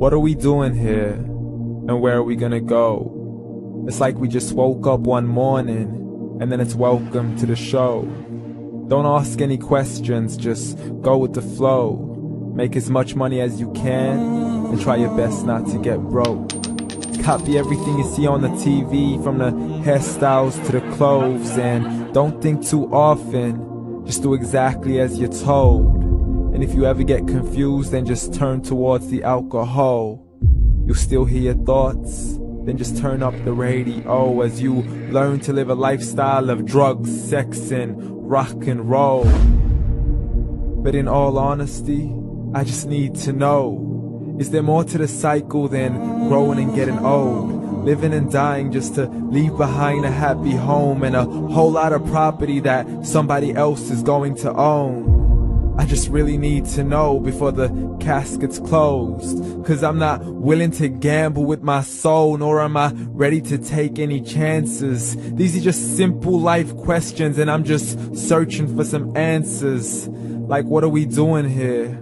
What are we doing here? And where are we gonna go? It's like we just woke up one morning and then it's welcome to the show. Don't ask any questions, just go with the flow. Make as much money as you can and try your best not to get broke. Copy everything you see on the TV, from the hairstyles to the clothes, and don't think too often, just do exactly as you're told. And if you ever get confused, then just turn towards the alcohol. You'll still hear your thoughts, then just turn up the radio as you learn to live a lifestyle of drugs, sex, and rock and roll. But in all honesty, I just need to know, is there more to the cycle than growing and getting old? Living and dying just to leave behind a happy home and a whole lot of property that somebody else is going to own. I just really need to know before the casket's closed, 'cause I'm not willing to gamble with my soul, nor am I ready to take any chances. These are just simple life questions and I'm just searching for some answers. Like, what are we doing here?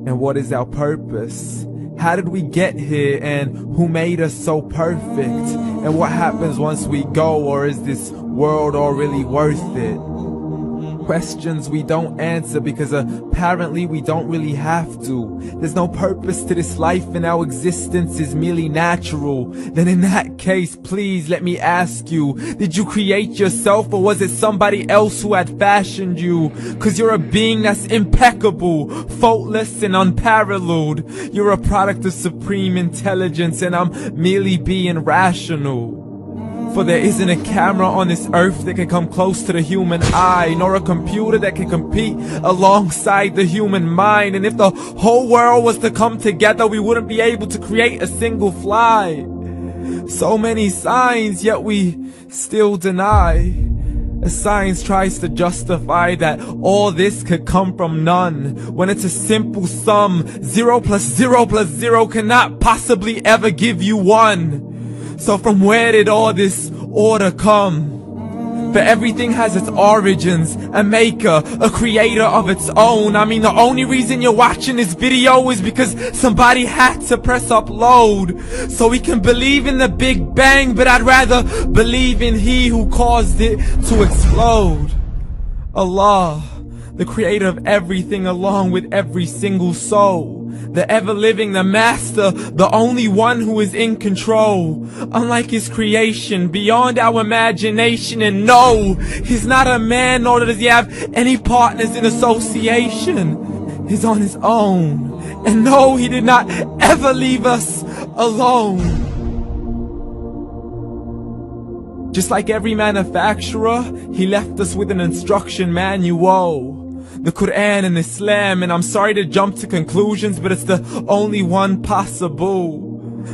And what is our purpose? How did we get here, and who made us so perfect? And what happens once we go, or is this world all really worth it? Questions we don't answer because apparently we don't really have to. There's no purpose to this life and our existence is merely natural. Then in that case, please let me ask you, did you create yourself, or was it somebody else who had fashioned you? 'Cause you're a being that's impeccable, faultless and unparalleled. You're a product of supreme intelligence and I'm merely being rational. For there isn't a camera on this earth that can come close to the human eye, nor a computer that can compete alongside the human mind. And if the whole world was to come together, we wouldn't be able to create a single fly. So many signs, yet we still deny. As science tries to justify that all this could come from none, when it's a simple sum. 0 plus 0 plus 0 cannot possibly ever give you 1. So from where did all this order come? For everything has its origins, a maker, a creator of its own. I mean, the only reason you're watching this video is because somebody had to press upload. So we can believe in the Big Bang, but I'd rather believe in He who caused it to explode. Allah, the creator of everything along with every single soul. The ever-living, the master, the only one who is in control. Unlike his creation, beyond our imagination. And no, he's not a man, nor does he have any partners in association. He's on his own. And no, he did not ever leave us alone. Just like every manufacturer, he left us with an instruction manual. The Quran and Islam, and I'm sorry to jump to conclusions, but it's the only one possible.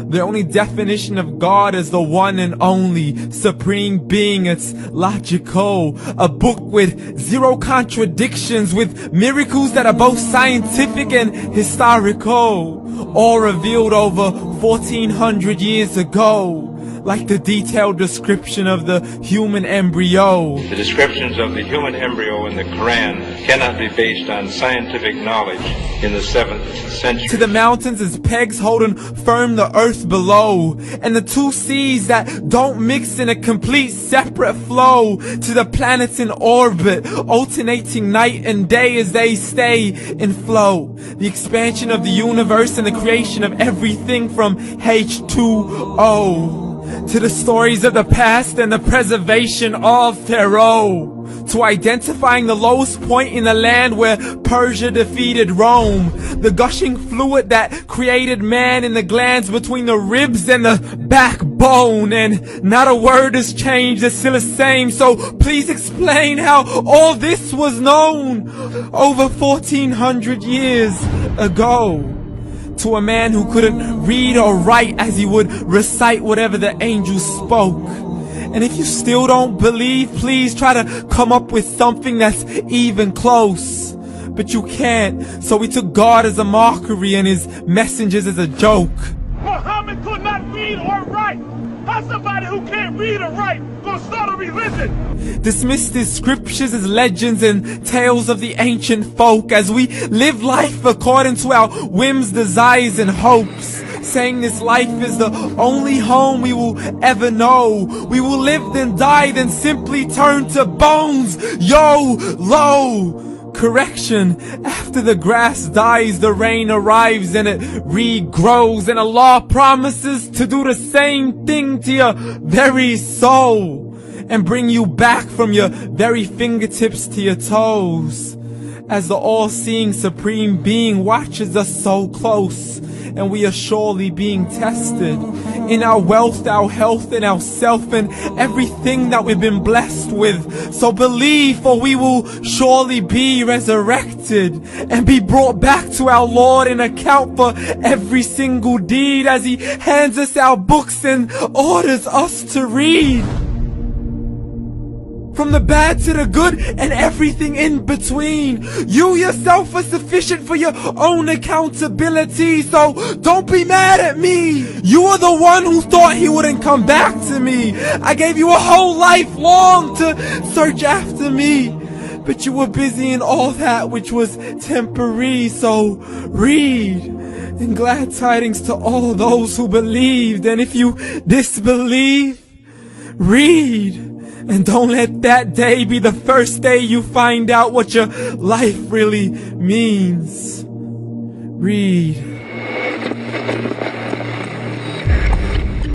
The only definition of God is the one and only supreme being. It's logical. A book with 0 contradictions, with miracles that are both scientific and historical, all revealed over 1400 years ago. Like the detailed description of the human embryo. The descriptions of the human embryo in the Quran cannot be based on scientific knowledge in the 7th century. To the mountains as pegs holding firm the earth below, and the 2 seas that don't mix in a complete separate flow. To the planets in orbit, alternating night and day as they stay in flow. The expansion of the universe and the creation of everything from H2O. To the stories of the past and the preservation of Pharaoh. To identifying the lowest point in the land where Persia defeated Rome. The gushing fluid that created man in the glands between the ribs and the backbone. And not a word has changed, it's still the same. So please explain how all this was known over 1400 years ago. To a man who couldn't read or write, as he would recite whatever the angels spoke. And if you still don't believe, please try to come up with something that's even close. But you can't, so we took God as a mockery and his messengers as a joke. Muhammad could not read or write. How's somebody who can't read or write gonna start a religion? Dismissed his scriptures as legends and tales of the ancient folk, as we live life according to our whims, desires, and hopes. saying this life is the only home we will ever know. We will live then die, then simply turn to bones. YOLO! Correction, after the grass dies, the rain arrives and it regrows, and Allah promises to do the same thing to your very soul and bring you back from your very fingertips to your toes, as the all-seeing supreme being watches us so close, and we are surely being tested in our wealth, our health, and our self, and everything that we've been blessed with. So believe, for we will surely be resurrected and be brought back to our Lord and account for every single deed, as He hands us our books and orders us to read. From the bad to the good and everything in between. You yourself are sufficient for your own accountability, so don't be mad at me. You are the one who thought He wouldn't come back to me. I gave you a whole life long to search after me, but you were busy in all that which was temporary. So read, and glad tidings to all those who believed. And if you disbelieve, read. And don't let that day be the first day you find out what your life really means. Read.